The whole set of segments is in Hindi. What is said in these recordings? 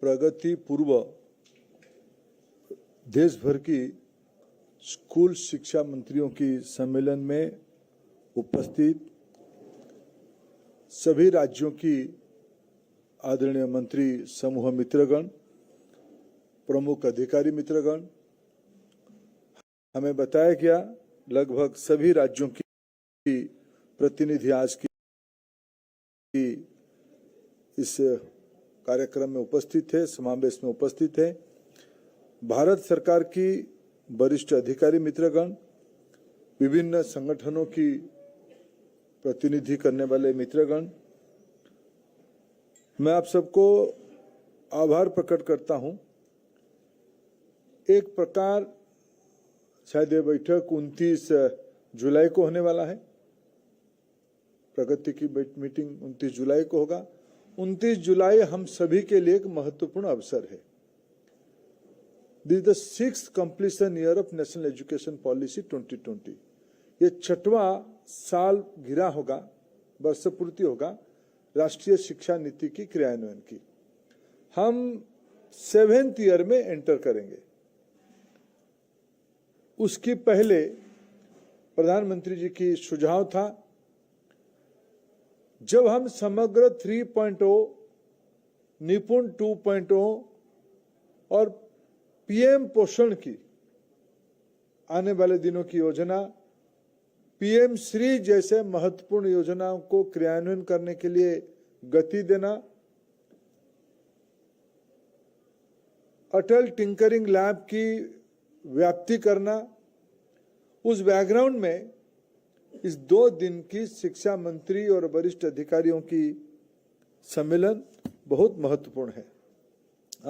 प्रगति पूर्व देश भर की स्कूल शिक्षा मंत्रियों की सम्मेलन में उपस्थित सभी राज्यों की आदरणीय मंत्री समूह मित्रगण, प्रमुख अधिकारी मित्रगण, हमें बताया गया लगभग सभी राज्यों की प्रतिनिधि आज की इस कार्यक्रम में उपस्थित थे, समावेश में उपस्थित है। भारत सरकार की वरिष्ठ अधिकारी मित्रगण, विभिन्न संगठनों की प्रतिनिधि करने वाले मित्रगण, मैं आप सबको आभार प्रकट करता हूं। एक प्रकार शायद ये बैठक 29 जुलाई को होने वाला है। प्रगति की मीटिंग 29 जुलाई को होगा। 29 जुलाई हम सभी के लिए एक महत्वपूर्ण अवसर है। This is the 6th completion year of national education policy 2020। ये 6वां साल गिरा होगा, वर्ष पूर्ति होगा राष्ट्रीय शिक्षा नीति की क्रियान्वयन की। हम 7th ईयर में एंटर करेंगे। उसकी पहले प्रधानमंत्री जी की सुझाव था, जब हम समग्र 3.0, निपुण 2.0 और पीएम पोषण की आने वाले दिनों की योजना, पीएम श्री जैसे महत्वपूर्ण योजनाओं को क्रियान्वयन करने के लिए गति देना, अटल टिंकरिंग लैब की व्याप्ति करना, उस बैकग्राउंड में इस 2 दिन की शिक्षा मंत्री और वरिष्ठ अधिकारियों की सम्मेलन बहुत महत्वपूर्ण है।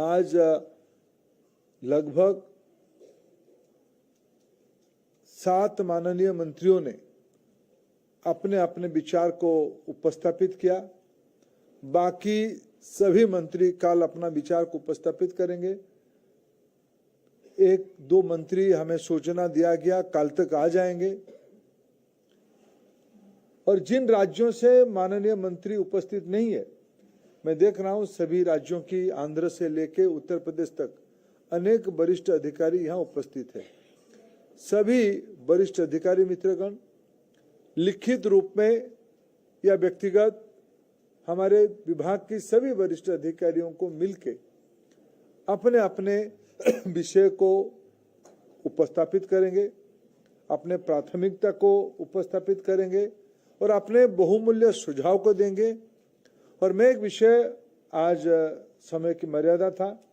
आज लगभग 7 माननीय मंत्रियों ने अपने अपने विचार को उपस्थापित किया। बाकी सभी मंत्री कल अपना विचार को उपस्थापित करेंगे। 1-2 मंत्री हमें सूचना दिया गया कल तक आ जाएंगे। और जिन राज्यों से माननीय मंत्री उपस्थित नहीं है, मैं देख रहा हूं सभी राज्यों की, आंध्र से लेके उत्तर प्रदेश तक अनेक वरिष्ठ अधिकारी यहां उपस्थित है। सभी वरिष्ठ अधिकारी मित्रगण लिखित रूप में या व्यक्तिगत हमारे विभाग की सभी वरिष्ठ अधिकारियों को मिलके अपने अपने विषय को उपस्थापित करेंगे, अपने प्राथमिकता को उपस्थापित करेंगे और अपने बहुमूल्य सुझाव को देंगे। और मैं एक विषय, आज समय की मर्यादा था,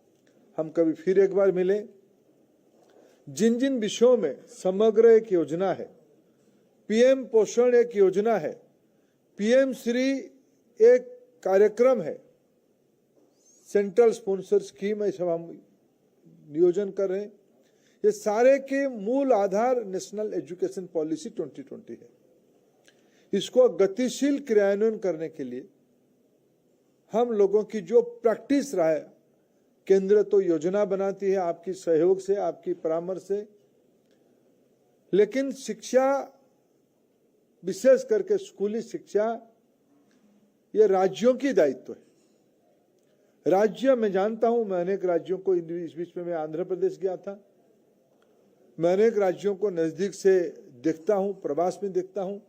हम कभी फिर एक बार मिले। जिन जिन विषयों में समग्र एक योजना है, पीएम पोषण एक योजना है, पीएम श्री एक कार्यक्रम है, सेंट्रल स्पॉन्सर स्कीम ऐसा हम नियोजन कर रहे हैं, ये सारे के मूल आधार नेशनल एजुकेशन पॉलिसी 2020 है। इसको गतिशील क्रियान्वयन करने के लिए हम लोगों की जो प्रैक्टिस रहा है, केंद्र तो योजना बनाती है आपकी सहयोग से, आपकी परामर्श से, लेकिन शिक्षा, विशेष करके स्कूली शिक्षा, ये राज्यों की दायित्व है। राज्य, मैं जानता हूं, मैं अनेक राज्यों को, इस बीच में मैं आंध्र प्रदेश गया था, मैं अनेक राज्यों को नजदीक से देखता हूं, प्रवास में देखता हूं।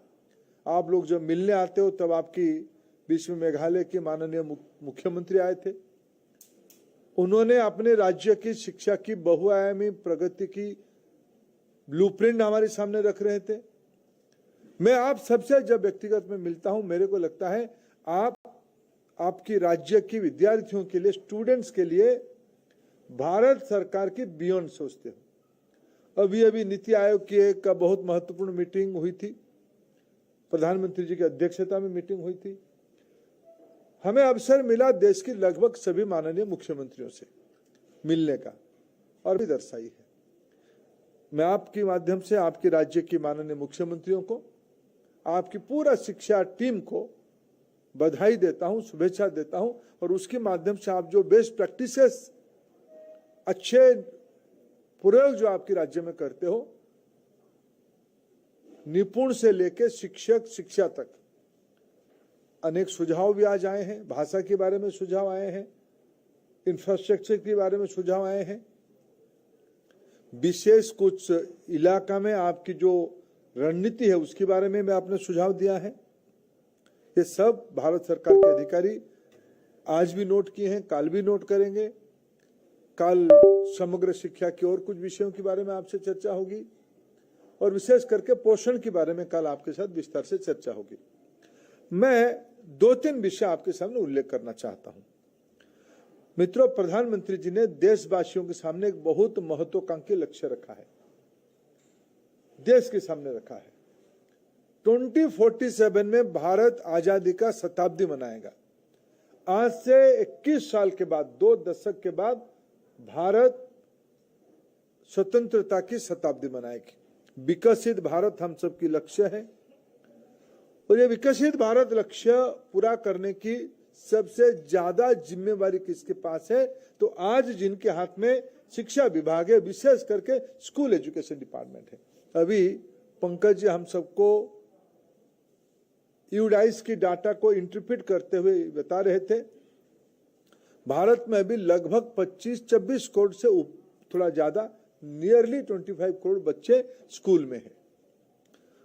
आप लोग जब मिलने आते हो तब आपकी बीच में मेघालय के माननीय मुख्यमंत्री आए थे। उन्होंने अपने राज्य की शिक्षा की बहुआयामी प्रगति की ब्लूप्रिंट हमारे सामने रख रहे थे। मैं आप सबसे जब व्यक्तिगत में मिलता हूं, मेरे को लगता है आपकी राज्य की विद्यार्थियों के लिए, स्टूडेंट्स के लिए भारत सरकार की बियॉन्ड सोचते हो। अभी नीति आयोग की एक बहुत महत्वपूर्ण मीटिंग हुई थी, प्रधानमंत्री जी की अध्यक्षता में मीटिंग हुई थी। हमें अवसर मिला देश की लगभग सभी माननीय मुख्यमंत्रियों से मिलने का, और भी दर्शाई है। मैं आपके माध्यम से आपके राज्य की माननीय मुख्यमंत्रियों को, आपकी पूरा शिक्षा टीम को बधाई देता हूं, शुभेच्छा देता हूं। और उसके माध्यम से आप जो बेस्ट प्रैक्टिसेस, अच्छे प्रयोग जो आपके राज्य में करते हो, निपुण से लेकर शिक्षक शिक्षा तक, अनेक सुझाव भी आज आए हैं। भाषा के बारे में सुझाव आए हैं, इंफ्रास्ट्रक्चर के बारे में सुझाव आए हैं। विशेष कुछ इलाका में आपकी जो रणनीति है उसके बारे में आपने सुझाव दिया है। ये सब भारत सरकार के अधिकारी आज भी नोट किए हैं, कल भी नोट करेंगे। कल समग्र शिक्षा की और कुछ विषयों के बारे में आपसे चर्चा होगी और विशेष करके पोषण के बारे में कल आपके साथ विस्तार से चर्चा होगी। मैं 2-3 विषय आपके सामने उल्लेख करना चाहता हूं। मित्रों, प्रधानमंत्री जी ने देशवासियों के सामने एक बहुत महत्वाकांक्षी लक्ष्य रखा है, देश के सामने रखा है। 2047 में भारत आजादी का शताब्दी मनाएगा। आज से 21 साल के बाद, 2 दशक के बाद भारत स्वतंत्रता की शताब्दी मनाएगी। विकसित भारत हम सबकी लक्ष्य है और ये विकसित भारत लक्ष्य पूरा करने की सबसे ज्यादा जिम्मेवारी किसके पास है? तो आज जिनके हाथ में शिक्षा विभाग है, विशेष करके स्कूल एजुकेशन डिपार्टमेंट है। अभी पंकज जी हम सबको यूडाइस की डाटा को इंटरप्रेट करते हुए बता रहे थे, भारत में अभी लगभग 25-26 करोड़ से थोड़ा ज्यादा, नियरली 25 करोड़ बच्चे स्कूल में हैं।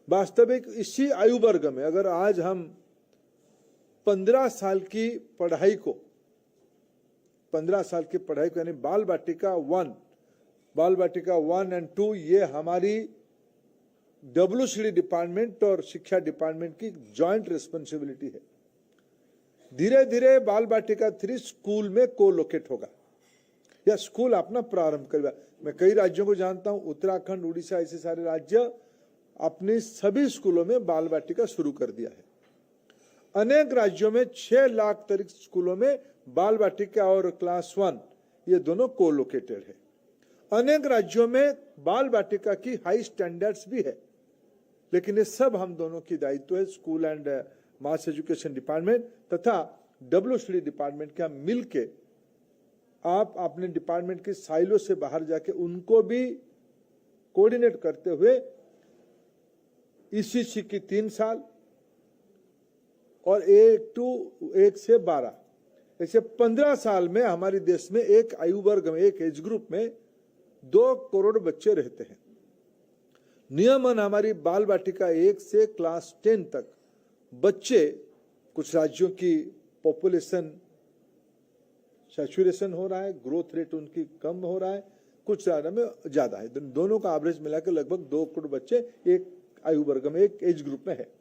वास्तविक इसी आयु वर्ग में अगर आज हम 15 साल की पढ़ाई को यानी बाल बाटिका 1 एंड 2, ये हमारी WCD डिपार्टमेंट और शिक्षा डिपार्टमेंट की जॉइंट रिस्पॉन्सिबिलिटी है। धीरे धीरे बाल बाटिका 3 स्कूल में कोलोकेट होगा या स्कूल अपना प्रारंभ करेगा। मैं कई राज्यों को जानता हूं, उत्तराखंड, उड़ीसा, ऐसे सारे राज्य अपने सभी स्कूलों में बाल बाटिका शुरू कर दिया है। अनेक राज्यों में 6 लाख तक स्कूलों में बाल बाटिका और क्लास 1 ये दोनों कोलोकेटेड है। अनेक राज्यों में बाल बाटिका की हाई स्टैंडर्ड्स भी है, लेकिन ये सब हम दोनों की दायित्व है, school and mass education department तथा WCD डिपार्टमेंट के मिलके आप अपने डिपार्टमेंट के साइलो से बाहर जाके उनको भी कोऑर्डिनेट करते हुए ECC की 3 साल और 1 से 12 ऐसे 15 साल में हमारे देश में एक आयु वर्ग में, एक एज ग्रुप में 2 करोड़ बच्चे रहते हैं। नियमन हमारी बाल बाटिका 1 से क्लास 10 तक बच्चे, कुछ राज्यों की पॉपुलेशन सैचुरेशन हो रहा है, ग्रोथ रेट उनकी कम हो रहा है, कुछ राज्यों में ज्यादा है। दोनों का एवरेज मिलाकर लगभग 2 करोड़ बच्चे एक आयु वर्ग में, एक एज ग्रुप में है।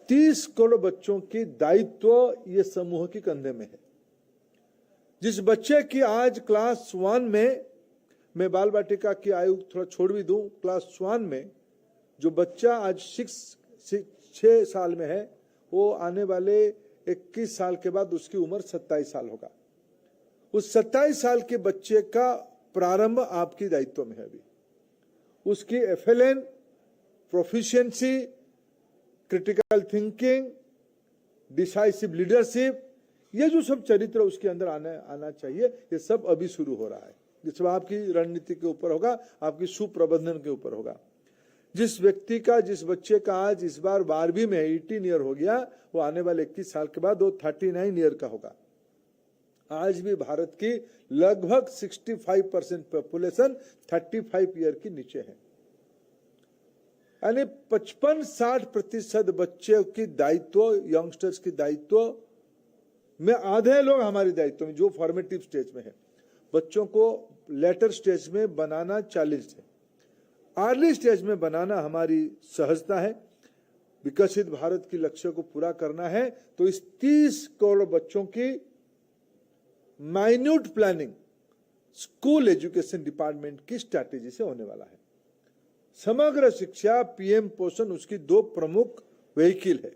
30 करोड़ बच्चों की दायित्व ये समूह की कंधे में है। जिस बच्चे की आज क्लास 1 में, मैं बाल बाटिका की आयु थोड़ा छोड़ भी दूं, क्लास 1 में जो बच्चा आज 6 साल में है, वो आने वाले 21 साल के बाद उसकी उम्र 27 साल होगा। उस 27 साल के बच्चे का प्रारंभ आपकी दायित्व में है। अभी उसकी FLN, proficiency, critical thinking, decisive leadership, ये जो सब चरित्र उसके अंदर आना चाहिए, ये सब अभी शुरू हो रहा है। ये सब आपकी रणनीति के ऊपर होगा, आपकी सुप्रबंधन के ऊपर होगा। जिस बच्चे का आज इस बार 12वीं में 18 ईयर हो गया, वो आने वाले 21 साल के बाद वो 39 ईयर का होगा। आज भी भारत की लगभग 65% पॉपुलेशन 35 ईयर के नीचे है, यानी 55-60% बच्चे की दायित्व, यंगस्टर्स की दायित्व में आधे लोग हमारी दायित्व में, जो फॉर्मेटिव स्टेज में है। बच्चों को लेटर स्टेज में बनाना चैलेंज है, अर्ली स्टेज में बनाना हमारी सहजता है। विकसित भारत की लक्ष्य को पूरा करना है तो इस 30 करोड़ बच्चों की minute planning school education department की स्ट्रैटेजी से होने वाला है। समग्र शिक्षा, PM पोषण उसकी 2 प्रमुख व्हीकल है।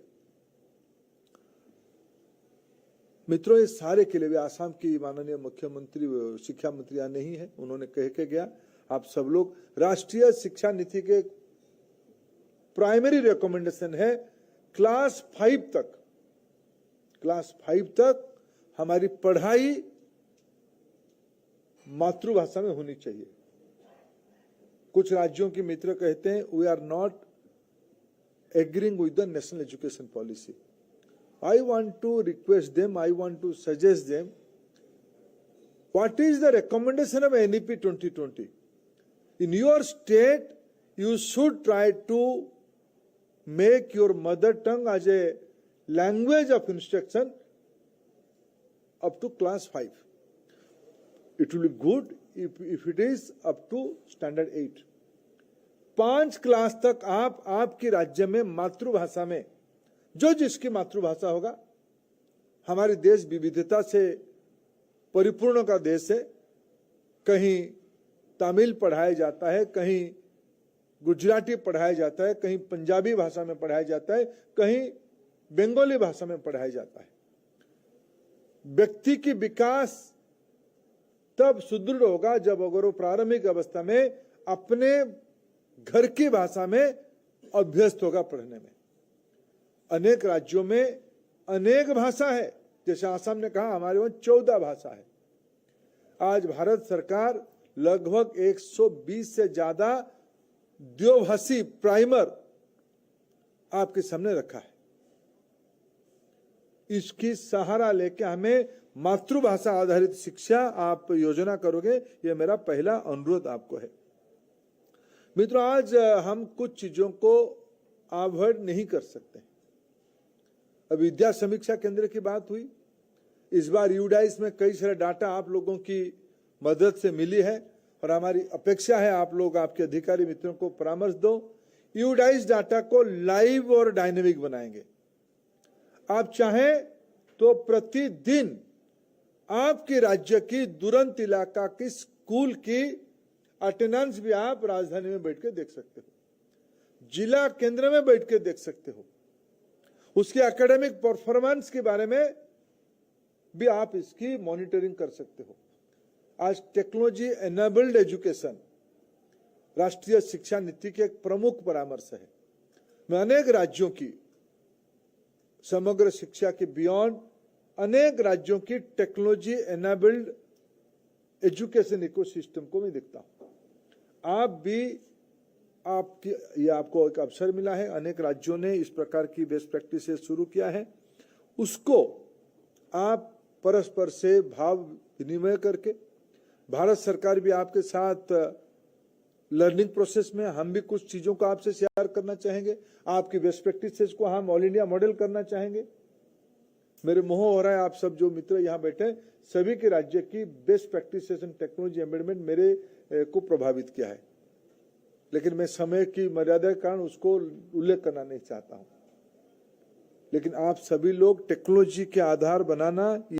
मित्रों, इस सारे के लिए भी आसाम की माननीय मुख्यमंत्री, शिक्षा मंत्री यहाँ नहीं है, उन्होंने कह के गया, आप सब लोग, राष्ट्रीय शिक्षा नीति के प्राइमरी रिकमेंडेशन है क्लास 5 तक हमारी पढ़ाई मातृभाषा में होनी चाहिए। कुछ राज्यों के मित्र कहते हैं we are not agreeing with the national education policy. I want to request them, I want to suggest them, What is the recommendation of NEP 2020? In your state, you should try to make your mother tongue as a language of instruction up to class 5. It will be good if it is up to standard 8. 5 class तक आप आपके राज्य में मातृभाषा में, जो जिसकी मातृभाषा होगा, हमारे देश विविधता से परिपूर्ण का देश है। कहीं तमिल पढ़ाया जाता है, कहीं गुजराती पढ़ाया जाता है, कहीं पंजाबी भाषा में पढ़ाया जाता है, कहीं बंगाली भाषा में पढ़ाया जाता है। व्यक्ति की विकास तब सुदृढ़ होगा जब अगर वो प्रारंभिक अवस्था में अपने घर की भाषा में अभ्यस्त होगा पढ़ने में। अनेक राज्यों में अनेक भाषा है, जैसे आसाम ने कहा हमारे वहां 14 भाषा है। आज भारत सरकार लगभग 120 से ज्यादा द्विभाषी प्राइमर आपके सामने रखा है। इसकी सहारा लेके हमें मातृभाषा आधारित शिक्षा आप योजना करोगे, ये मेरा पहला अनुरोध आपको है। मित्रों, आज हम कुछ चीजों को अवॉइड नहीं कर सकते। अब विद्या समीक्षा केंद्र की बात हुई, इस बार यूडाइस में कई सारे डाटा आप लोगों की मदद से मिली है और हमारी अपेक्षा है आप लोग आपके अधिकारी मित्रों को परामर्श दो। यूडाइस डाटा को लाइव और डायनेमिक बनाएंगे। आप चाहें तो प्रतिदिन आपके राज्य की दूरंत इलाका की स्कूल की अटेंडेंस भी आप राजधानी में बैठ के देख सकते हो, जिला केंद्र में बैठ के देख सकते हो। उसके एकेडमिक परफॉर्मेंस के बारे में भी आप इसकी मॉनिटरिंग कर सकते हो। आज टेक्नोलॉजी एनेबल्ड एजुकेशन राष्ट्रीय शिक्षा नीति के एक प्रमुख परामर्श है। मैं अनेक राज्यों की समग्र शिक्षा के बियॉन्ड अनेक राज्यों की टेक्नोलॉजी एनेबल्ड एजुकेशन इकोसिस्टम को मैं देखता हूं। आप भी ये आपको एक अवसर मिला है, अनेक राज्यों ने इस प्रकार की बेस्ट प्रैक्टिसेस शुरू किया है, उसको आप परस्पर से भाव विनिमय करके, भारत सरकार भी आपके साथ लर्निंग प्रोसेस में, हम भी कुछ चीजों को आपसे शेयर करना चाहेंगे, आपकी बेस्ट प्रैक्टिसेस को हम ऑल इंडिया मॉडल करना चाहेंगे। मेरे मोह हो रहा है आप सब जो मित्र यहाँ बैठे सभी के राज्य की best practices and technology embedment मेरे को प्रभावित किया है, लेकिन मैं समय की मर्यादा के कारण उसको उल्लेख करना नहीं चाहता हूं। लेकिन आप सभी लोग टेक्नोलॉजी के आधार बनाना